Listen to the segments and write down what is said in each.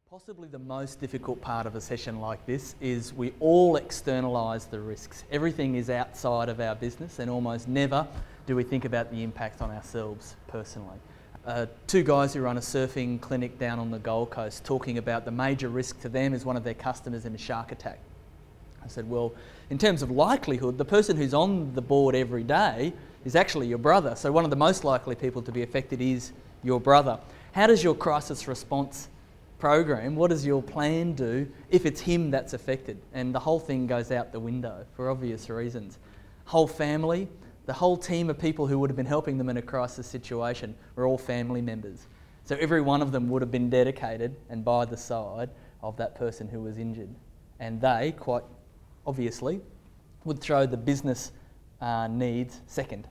Possibly the most difficult part of a session like this is we all externalise the risks. Everything is outside of our business and almost never do we think about the impact on ourselves personally. Two guys who run a surfing clinic down on the Gold Coast talking about the major risk to them is one of their customers in a shark attack. I said, well, in terms of likelihood, the person who's on the board every day is actually your brother. So one of the most likely people to be affected is your brother. How does your crisis response program, what does your plan do if it's him that's affected? And the whole thing goes out the window for obvious reasons. Whole family, the whole team of people who would have been helping them in a crisis situation were all family members. So every one of them would have been dedicated and by the side of that person who was injured. And they, quite obviously, would throw the business needs second.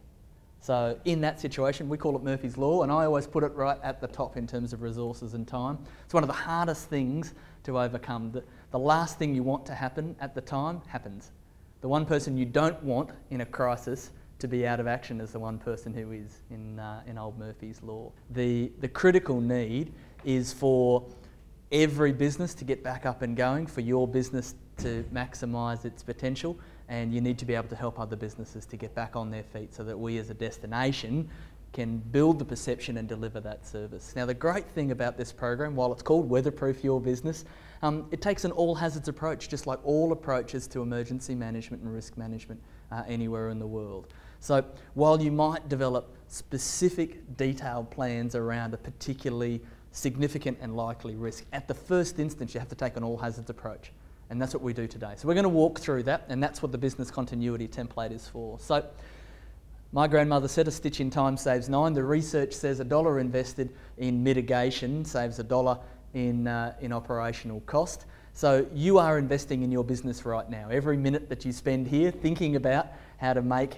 So in that situation, we call it Murphy's Law, and I always put it right at the top in terms of resources and time. It's one of the hardest things to overcome. The last thing you want to happen at the time happens. The one person you don't want in a crisis to be out of action is the one person who is in old Murphy's Law. The critical need is for every business to get back up and going, for your business to maximise its potential, and you need to be able to help other businesses to get back on their feet so that we as a destination can build the perception and deliver that service. Now, the great thing about this program, while it's called Weatherproof Your Business, it takes an all hazards approach, just like all approaches to emergency management and risk management anywhere in the world. So while you might develop specific detailed plans around a particularly significant and likely risk, at the first instance you have to take an all hazards approach. And that's what we do today. So we're going to walk through that, and that's what the business continuity template is for. So my grandmother said a stitch in time saves 9. The research says $1 invested in mitigation saves $1 in operational cost. So you are investing in your business right now. Every minute that you spend here thinking about how to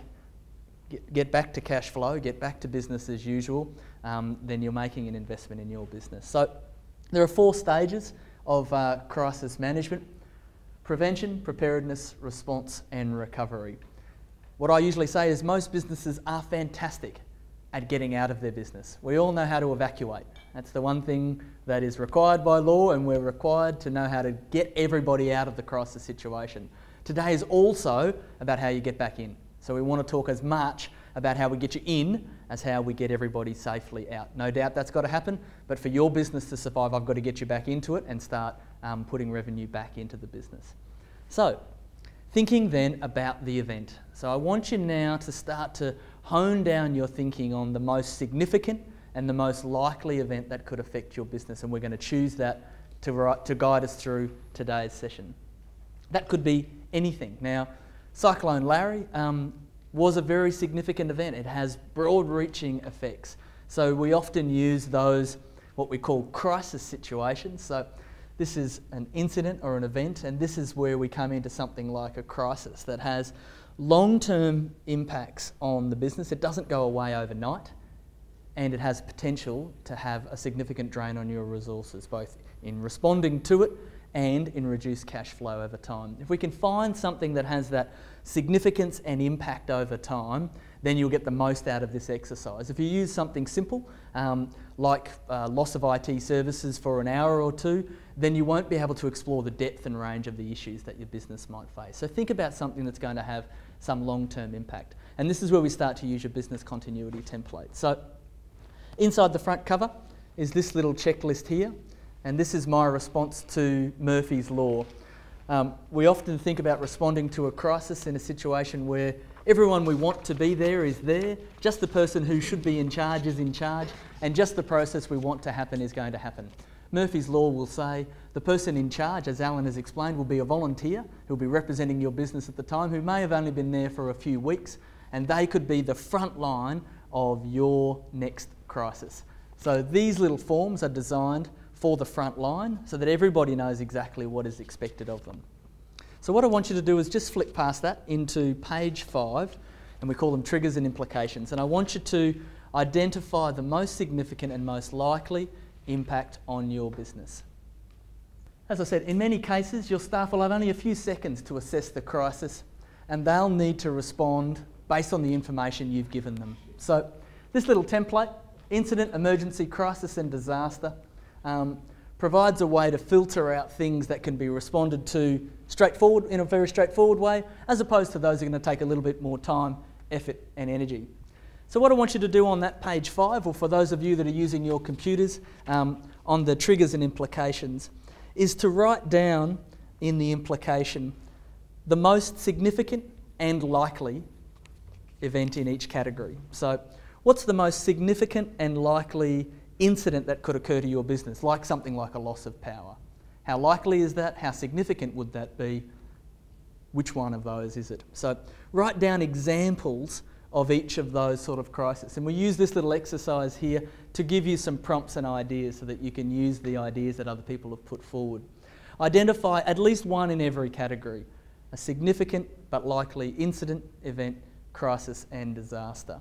get back to cash flow, get back to business as usual, then you're making an investment in your business. So there are 4 stages of crisis management: prevention, preparedness, response and recovery. What I usually say is most businesses are fantastic at getting out of their business. We all know how to evacuate. That's the one thing that is required by law, and we're required to know how to get everybody out of the crisis situation. Today is also about how you get back in. So we want to talk as much about how we get you in as how we get everybody safely out. No doubt that's got to happen, but for your business to survive, I've got to get you back into it and start putting revenue back into the business. So, thinking then about the event. So I want you now to start to hone down your thinking on the most significant and the most likely event that could affect your business, and we're going to choose that to guide us through today's session. That could be anything. Now, Cyclone Larry was a very significant event. It has broad-reaching effects. So we often use those, what we call crisis situations. So this is an incident or an event, and this is where we come into something like a crisis that has long-term impacts on the business. It doesn't go away overnight, and it has potential to have a significant drain on your resources, both in responding to it and in reduced cash flow over time. If we can find something that has that significance and impact over time, then you'll get the most out of this exercise. If you use something simple, like loss of IT services for an hour or two, then you won't be able to explore the depth and range of the issues that your business might face. So think about something that's going to have some long-term impact. And this is where we start to use your business continuity template. So inside the front cover is this little checklist here, and this is my response to Murphy's Law. We often think about responding to a crisis in a situation where everyone we want to be there is there, just the person who should be in charge is in charge, and just the process we want to happen is going to happen. Murphy's Law will say the person in charge, as Alan has explained, will be a volunteer who'll be representing your business at the time, who may have only been there for a few weeks, and they could be the front line of your next crisis. So these little forms are designed for the front line so that everybody knows exactly what is expected of them. So what I want you to do is just flick past that into page 5, and we call them triggers and implications. And I want you to identify the most significant and most likely impact on your business. As I said, in many cases, your staff will have only a few seconds to assess the crisis, and they'll need to respond based on the information you've given them. So this little template, incident, emergency, crisis and disaster, provides a way to filter out things that can be responded to straightforward, in a very straightforward way, as opposed to those that are going to take a little bit more time, effort and energy. So what I want you to do on that page 5, or for those of you that are using your computers, on the triggers and implications, is to write down in the implication the most significant and likely event in each category. So what's the most significant and likely incident that could occur to your business, like something like a loss of power? How likely is that? How significant would that be? Which one of those is it? So write down examples of each of those sort of crises. And we use this little exercise here to give you some prompts and ideas so that you can use the ideas that other people have put forward. Identify at least one in every category: a significant but likely incident, event, crisis and disaster.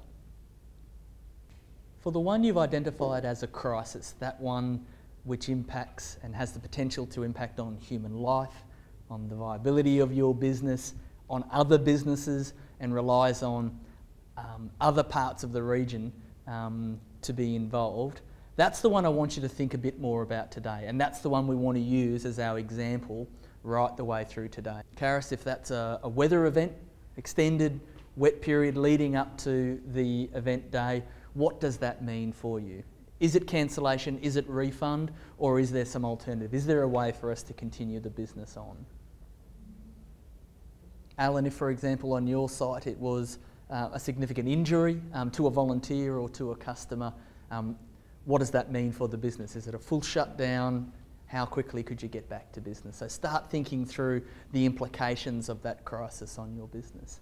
For the one you've identified as a crisis, that one which impacts and has the potential to impact on human life, on the viability of your business, on other businesses, and relies on other parts of the region to be involved, that's the one I want you to think a bit more about today, and that's the one we want to use as our example right the way through today. Karis, if that's a weather event, extended wet period leading up to the event day, what does that mean for you? Is it cancellation, is it refund, or is there some alternative? Is there a way for us to continue the business on? Alan, if for example on your site it was a significant injury to a volunteer or to a customer, what does that mean for the business? Is it a full shutdown? How quickly could you get back to business? So start thinking through the implications of that crisis on your business.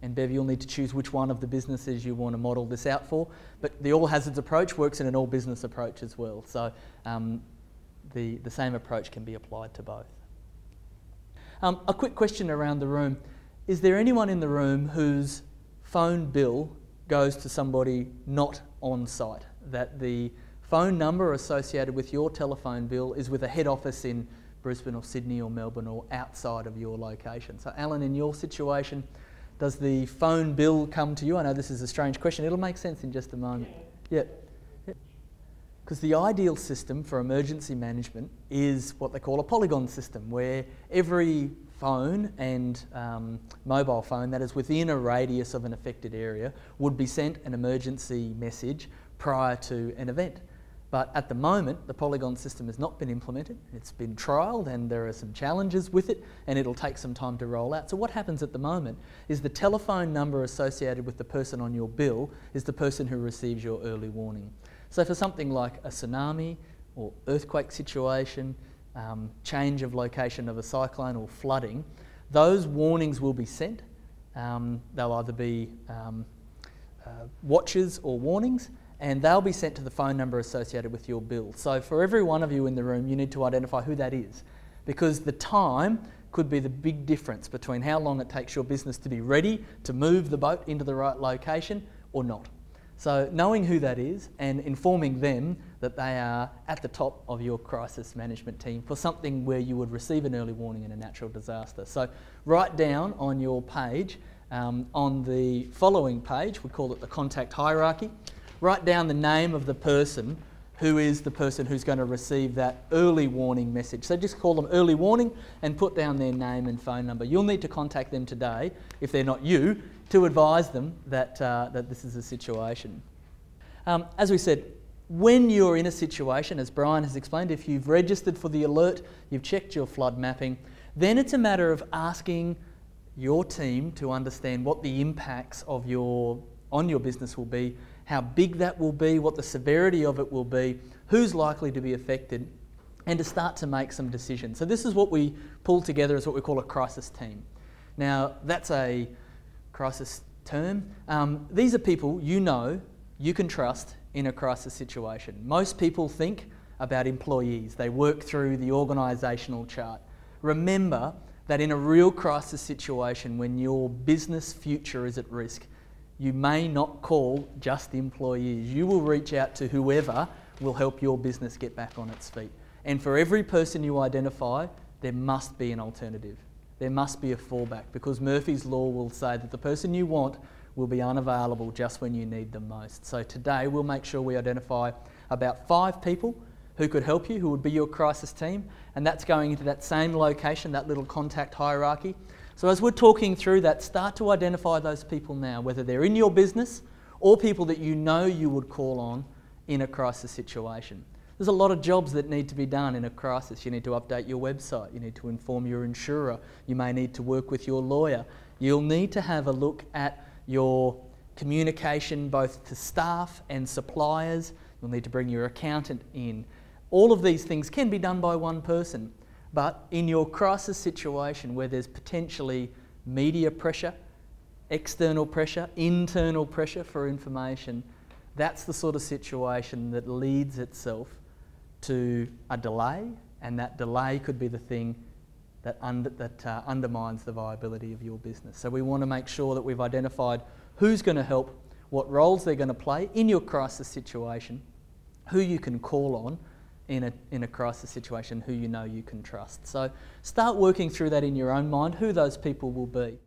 And Bev, you'll need to choose which one of the businesses you want to model this out for, but the all hazards approach works in an all business approach as well. So the same approach can be applied to both. A quick question around the room. Is there anyone in the room whose phone bill goes to somebody not on site? That the phone number associated with your telephone bill is with a head office in Brisbane or Sydney or Melbourne or outside of your location? So Alan, in your situation, does the phone bill come to you? I know this is a strange question. It'll make sense in just a moment. Yeah. Because the ideal system for emergency management is what they call a polygon system, where every phone and mobile phone that is within a radius of an affected area would be sent an emergency message prior to an event. But at the moment, the polygon system has not been implemented. It's been trialled and there are some challenges with it, and it'll take some time to roll out. So what happens at the moment is the telephone number associated with the person on your bill is the person who receives your early warning. So for something like a tsunami or earthquake situation, change of location of a cyclone or flooding, those warnings will be sent. They'll either be watches or warnings, and they'll be sent to the phone number associated with your bill. So for every one of you in the room, you need to identify who that is, because the time could be the big difference between how long it takes your business to be ready to move the boat into the right location or not. So knowing who that is and informing them that they are at the top of your crisis management team for something where you would receive an early warning in a natural disaster. So write down on your page, on the following page, we call it the contact hierarchy, write down the name of the person who is the person who's going to receive that early warning message. So just call them early warning and put down their name and phone number. You'll need to contact them today, if they're not you, to advise them that, that this is a situation. As we said, when you're in a situation, as Brian has explained, if you've registered for the alert, you've checked your flood mapping, then it's a matter of asking your team to understand what the impacts of on your business will be, how big that will be, what the severity of it will be, who's likely to be affected, and to start to make some decisions. So this is what we pull together as what we call a crisis team. Now, that's a crisis term. These are people you can trust in a crisis situation. Most people think about employees. They work through the organisational chart. Remember that in a real crisis situation, when your business future is at risk, you may not call just employees. You will reach out to whoever will help your business get back on its feet. And for every person you identify, there must be an alternative. There must be a fallback, because Murphy's Law will say that the person you want will be unavailable just when you need them most. So today we'll make sure we identify about 5 people who could help you, who would be your crisis team, and that's going into that same location, that little contact hierarchy. So as we're talking through that, start to identify those people now, whether they're in your business or people that you know you would call on in a crisis situation. There's a lot of jobs that need to be done in a crisis. You need to update your website, you need to inform your insurer, you may need to work with your lawyer. You'll need to have a look at your communication both to staff and suppliers. You'll need to bring your accountant in. All of these things can be done by one person, but in your crisis situation where there's potentially media pressure, external pressure, internal pressure for information, that's the sort of situation that leads itself to a delay, and that delay could be the thing that undermines the viability of your business. So we want to make sure that we've identified who's going to help, what roles they're going to play in your crisis situation, who you can call on in a crisis situation, who you know you can trust. So start working through that in your own mind, who those people will be.